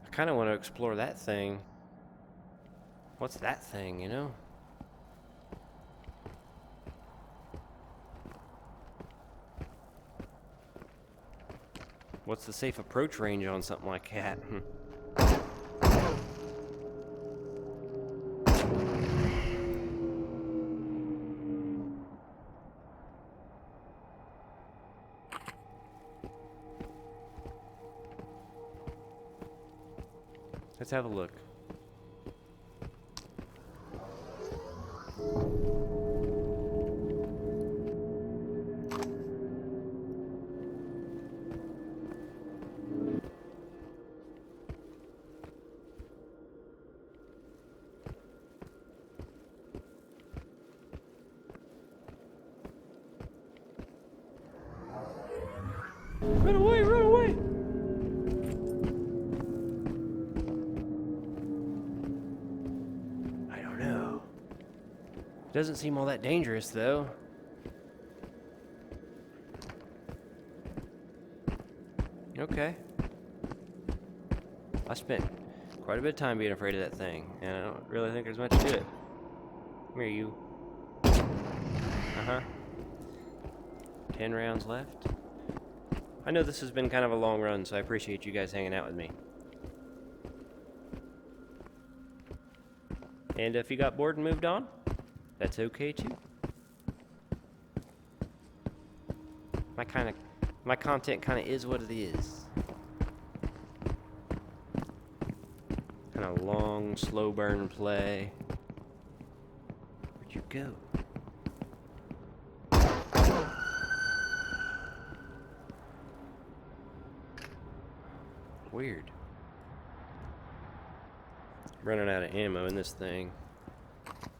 S1: I kind of want to explore that thing. What's that thing, you know? What's the safe approach range on something like that? Let's have a look. Run away, run away! I don't know. Doesn't seem all that dangerous, though. Okay. I spent quite a bit of time being afraid of that thing, and I don't really think there's much to it. Come here, you. Uh-huh. 10 rounds left. I know this has been kind of a long run, so I appreciate you guys hanging out with me. And if you got bored and moved on, that's okay too. My content kind of is what it is. Kind of long, slow burn play. Where'd you go? Weird. Running out of ammo in this thing.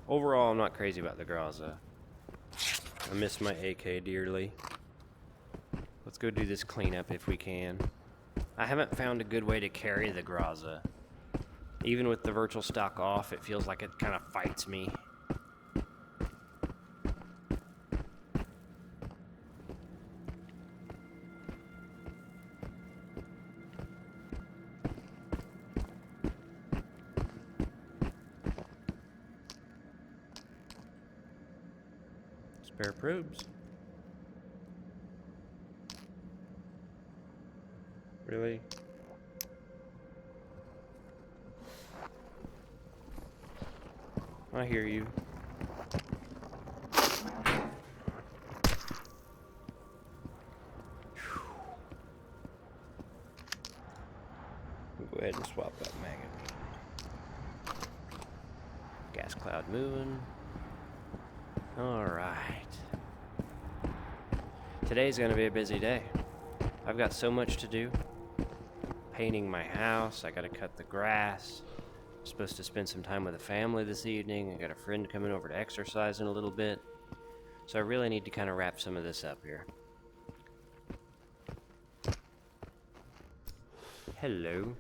S1: Overall, I'm not crazy about the Graza. I miss my AK dearly. Let's go do this cleanup if we can. I haven't found a good way to carry the Graza. Even with the virtual stock off, it feels like it kind of fights me. Spare probes. Really? I hear you. We'll go ahead and swap that magazine. Gas cloud moving. Alright. Today's gonna be a busy day. I've got so much to do. Painting my house, I gotta cut the grass. Supposed to spend some time with the family this evening. I got a friend coming over to exercise in a little bit. So I really need to kind of wrap some of this up here. Hello.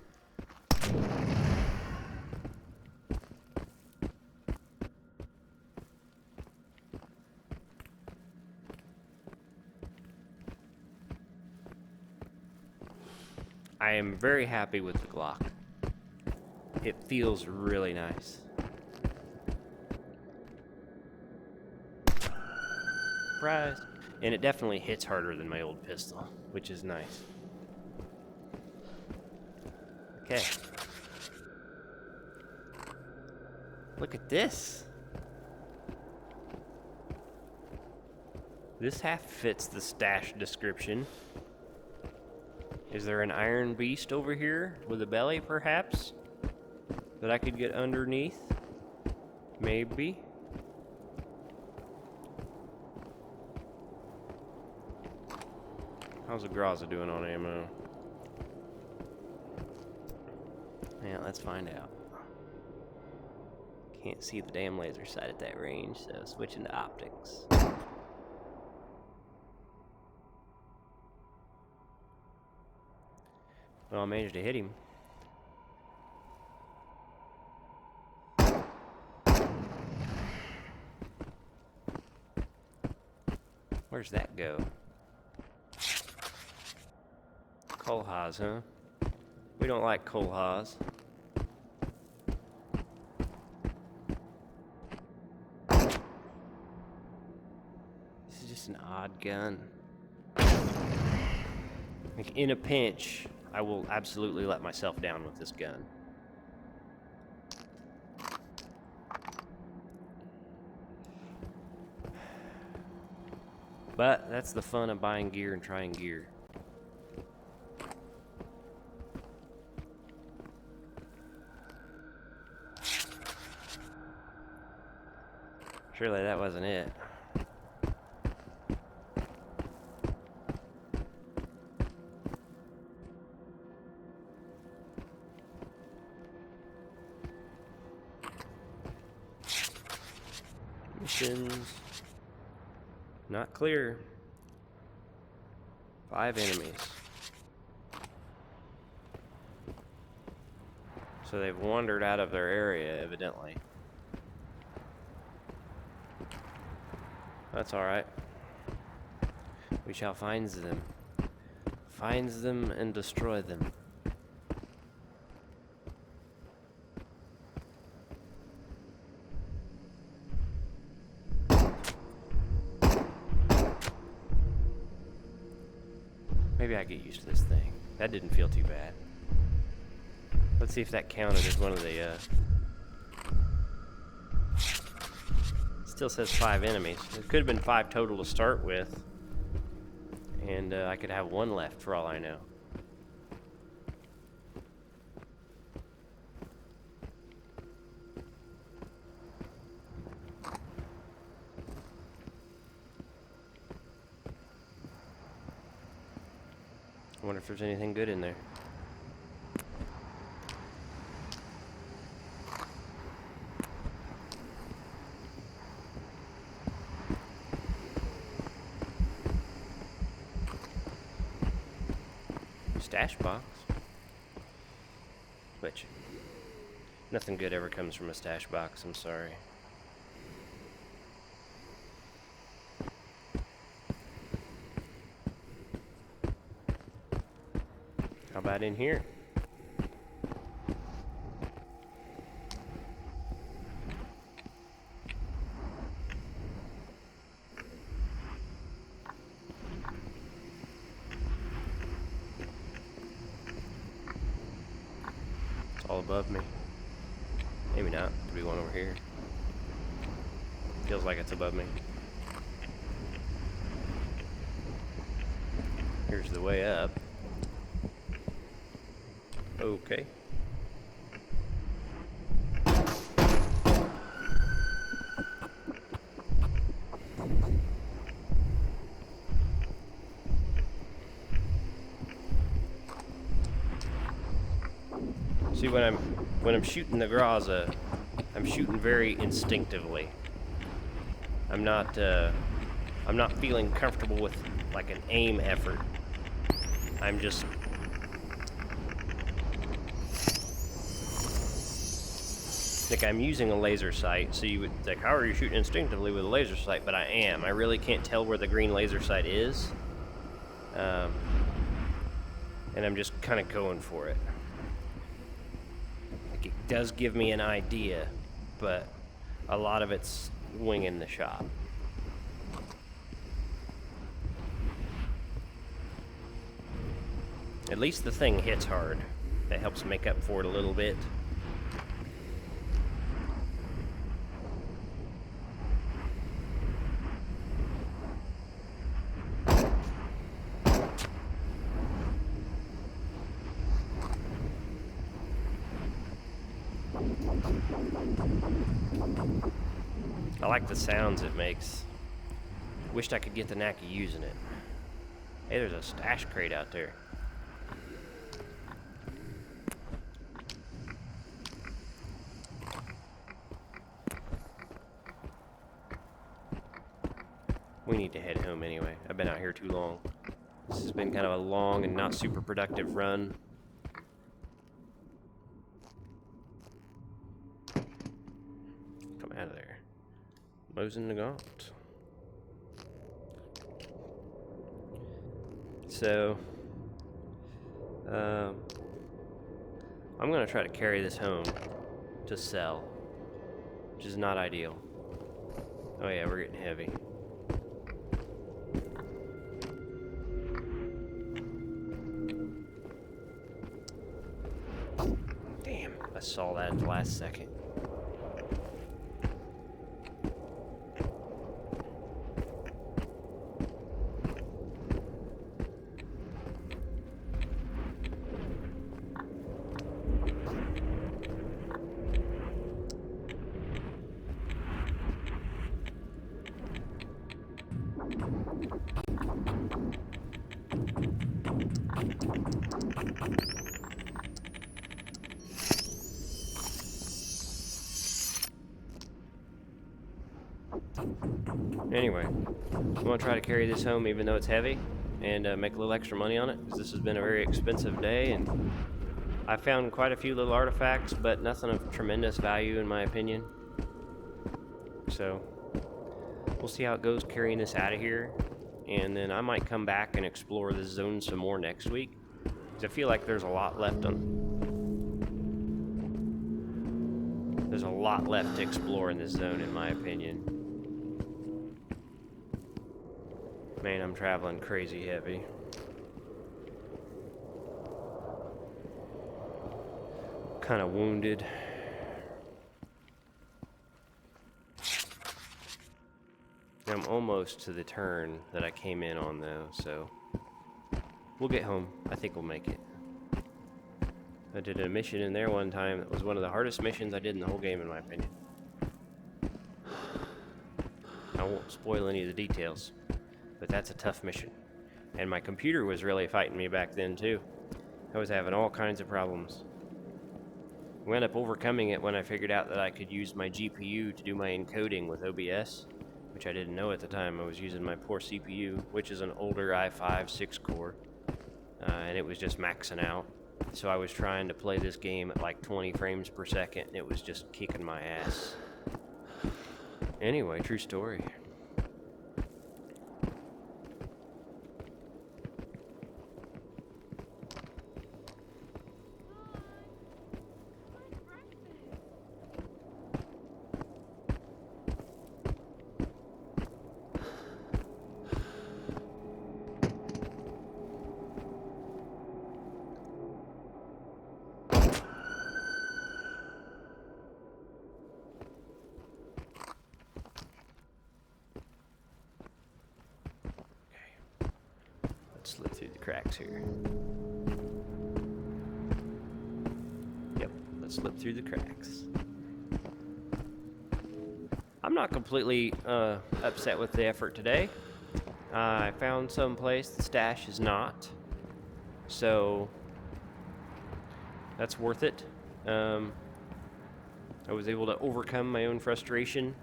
S1: I am very happy with the Glock. It feels really nice. Surprise! And it definitely hits harder than my old pistol, which is nice. Okay. Look at this. This half fits the stash description. Is there an iron beast over here with a belly, perhaps? That I could get underneath? Maybe. How's the Graza doing on ammo? Yeah, let's find out. Can't see the damn laser sight at that range, so switching to optics. Well, I managed to hit him. Where's that go? Kolhas, huh? We don't like Kolhas. This is just an odd gun. Like, in a pinch, I will absolutely let myself down with this gun. But that's the fun of buying gear and trying gear. Surely that wasn't it. Missions. Not clear. 5 enemies. So they've wandered out of their area, evidently. That's alright. We shall find them. Find them and destroy them. Maybe I get used to this thing. That didn't feel too bad. Let's see if that counted as one of the, Still says 5 enemies. It could have been 5 total to start with. And I could have 1 left for all I know. I wonder if there's anything good in there. Stash box. Which, nothing good ever comes from a stash box, I'm sorry. How about in here? All above me. Maybe not. Could be one over here. Feels like it's above me. Here's the way up. Okay. See, when I'm shooting the Graza, I'm shooting very instinctively. I'm not feeling comfortable with like an aim effort. I'm just like, I'm using a laser sight, so you would think, how are you shooting instinctively with a laser sight? But I am. I really can't tell where the green laser sight is. And I'm just kind of going for it. Like, it does give me an idea, but a lot of it's winging the shot. At least the thing hits hard. That helps make up for it a little bit. I like the sounds it makes. Wished I could get the knack of using it. Hey, there's a stash crate out there. We need to head home anyway. I've been out here too long. This has been kind of a long and not super productive run. Come out of there. Mosin Nagant. So, I'm gonna try to carry this home to sell, which is not ideal. Oh yeah, we're getting heavy. Damn, I saw that at the last second. Anyway, I'm gonna try to carry this home even though it's heavy and make a little extra money on it, because this has been a very expensive day and I found quite a few little artifacts, but nothing of tremendous value in my opinion. So we'll see how it goes carrying this out of here, and then I might come back and explore this zone some more next week, because I feel like there's a lot left to explore in this zone in my opinion. Man, I'm traveling crazy heavy. Kind of wounded. I'm almost to the turn that I came in on though, so we'll get home. I think we'll make it. I did a mission in there one time that was one of the hardest missions I did in the whole game in my opinion. I won't spoil any of the details, but that's a tough mission. And my computer was really fighting me back then too. I was having all kinds of problems. We ended up overcoming it when I figured out that I could use my GPU to do my encoding with OBS, which I didn't know at the time. I was using my poor CPU, which is an older i5 6-core, and it was just maxing out. So I was trying to play this game at like 20 frames per second, and it was just kicking my ass. Anyway, true story. Slip through the cracks here. Yep, let's slip through the cracks. I'm not completely upset with the effort today. I found some place the stash is not, so that's worth it. I was able to overcome my own frustration.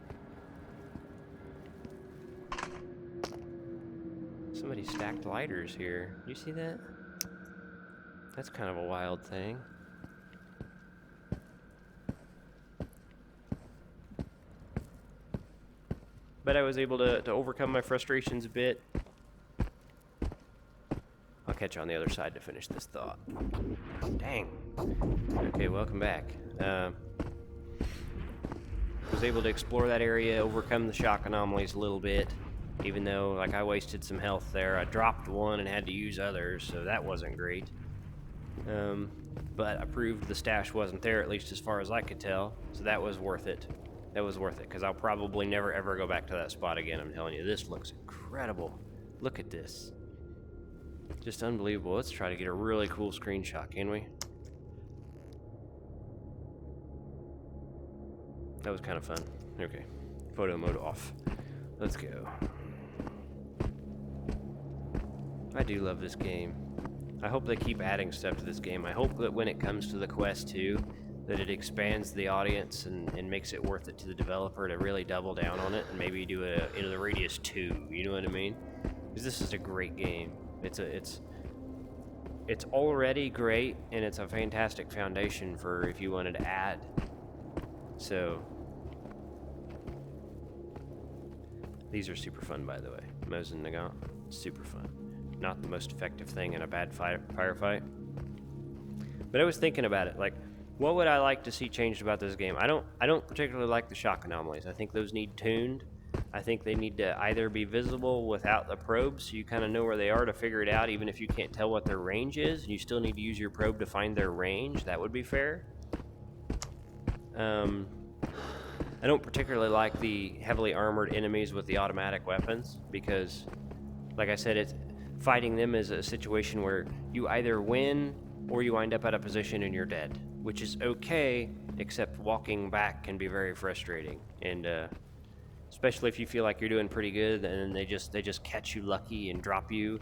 S1: Somebody stacked lighters here. You see that? That's kind of a wild thing. But I was able to overcome my frustrations a bit. I'll catch you on the other side to finish this thought. Dang. Okay, welcome back. Was able to explore that area, overcome the shock anomalies a little bit, even though like I wasted some health there. I dropped one and had to use others, so that wasn't great. But I proved the stash wasn't there, at least as far as I could tell, so that was worth it. That was worth it, because I'll probably never ever go back to that spot again, I'm telling you. This looks incredible. Look at this. Just unbelievable. Let's try to get a really cool screenshot, can we? That was kind of fun. Okay, photo mode off. Let's go. I do love this game. I hope they keep adding stuff to this game. I hope that when it comes to the Quest 2, that it expands the audience and makes it worth it to the developer to really double down on it and maybe do a into the Radius 2, you know what I mean? Because this is a great game. It's already great, and it's a fantastic foundation for if you wanted to add. So these are super fun, by the way. Moz and Nagant, super fun. Not the most effective thing in a bad firefight. But I was thinking about it, like, what would I like to see changed about this game? I don't particularly like the shock anomalies. I think those need tuned. I think they need to either be visible without the probe, so you kind of know where they are to figure it out, even if you can't tell what their range is, and you still need to use your probe to find their range. That would be fair. I don't particularly like the heavily armored enemies with the automatic weapons, because, like I said, fighting them is a situation where you either win or you wind up at a position and you're dead, which is okay, except walking back can be very frustrating, and especially if you feel like you're doing pretty good and they just catch you lucky and drop you,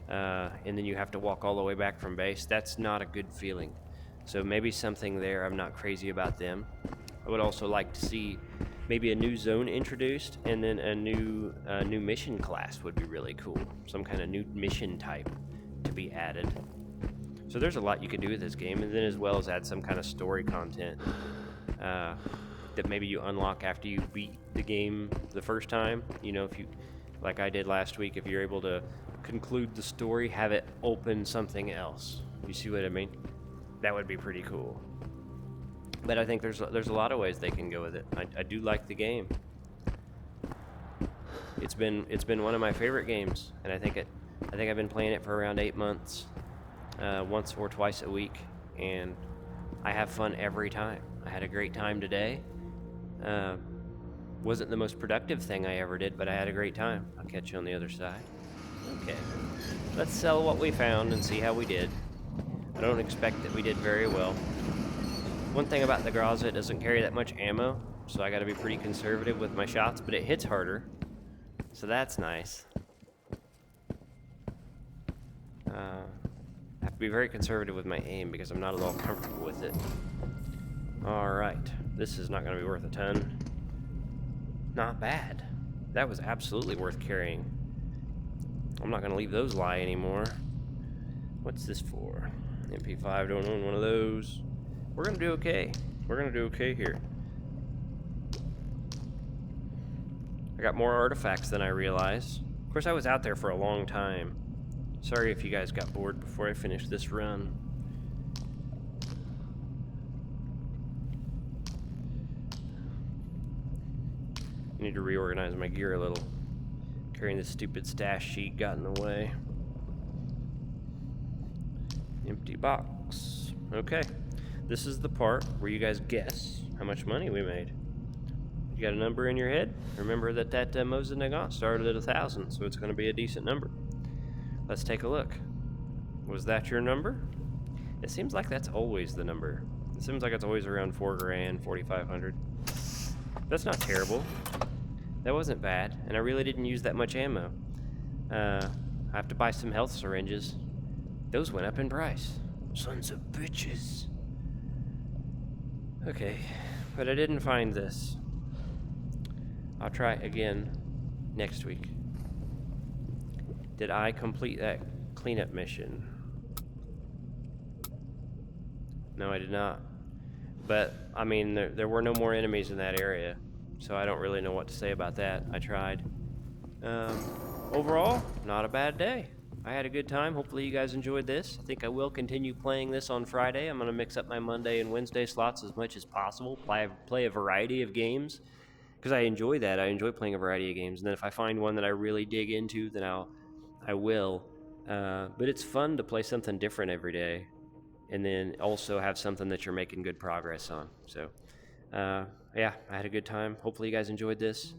S1: and then you have to walk all the way back from base. That's not a good feeling. So maybe something there. I'm not crazy about them. I would also like to see maybe a new zone introduced, and then a new mission class would be really cool. Some kind of new mission type to be added. So there's a lot you could do with this game, and then as well as add some kind of story content that maybe you unlock after you beat the game the first time. You know, if you, like I did last week, if you're able to conclude the story, have it open something else. You see what I mean? That would be pretty cool. But I think there's a lot of ways they can go with it. I do like the game. It's been one of my favorite games, and I think I've been playing it for around 8 months, once or twice a week, and I have fun every time. I had a great time today. Wasn't the most productive thing I ever did, but I had a great time. I'll catch you on the other side. Okay, let's sell what we found and see how we did. I don't expect that we did very well. One thing about the Graza, it doesn't carry that much ammo, so I gotta be pretty conservative with my shots, but it hits harder, so that's nice. I have to be very conservative with my aim because I'm not at all comfortable with it. Alright, this is not gonna be worth a ton. Not bad. That was absolutely worth carrying. I'm not gonna leave those lie anymore. What's this for? MP5, don't own one of those. We're gonna do okay. We're gonna do okay here. I got more artifacts than I realized. Of course, I was out there for a long time. Sorry if you guys got bored before I finished this run. I need to reorganize my gear a little. Carrying this stupid stash sheet got in the way. Empty box. Okay. This is the part where you guys guess how much money we made. You got a number in your head? Remember that Moz and Nagant started at 1,000, so it's going to be a decent number. Let's take a look. Was that your number? It seems like that's always the number. It seems like it's always around 4 grand, 4,500. That's not terrible. That wasn't bad, and I really didn't use that much ammo. I have to buy some health syringes. Those went up in price. Sons of bitches. Okay, but I didn't find this. I'll try again next week. Did I complete that cleanup mission? No, I did not. But, I mean, there were no more enemies in that area, so I don't really know what to say about that. I tried. Overall, not a bad day. I had a good time. Hopefully you guys enjoyed this. I think I will continue playing this on Friday. I'm going to mix up my Monday and Wednesday slots as much as possible. Play a variety of games, because I enjoy that. I enjoy playing a variety of games. And then if I find one that I really dig into, then I will. But it's fun to play something different every day, and then also have something that you're making good progress on. So, yeah, I had a good time. Hopefully you guys enjoyed this.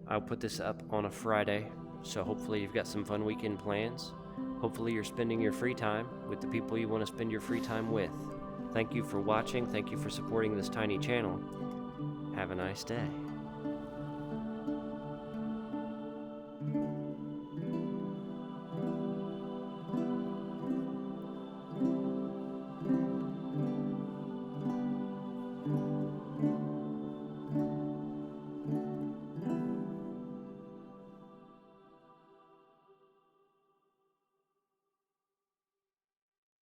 S1: I'll put this up on a Friday, so hopefully you've got some fun weekend plans. Hopefully you're spending your free time with the people you want to spend your free time with. Thank you for watching. Thank you for supporting this tiny channel. Have a nice day.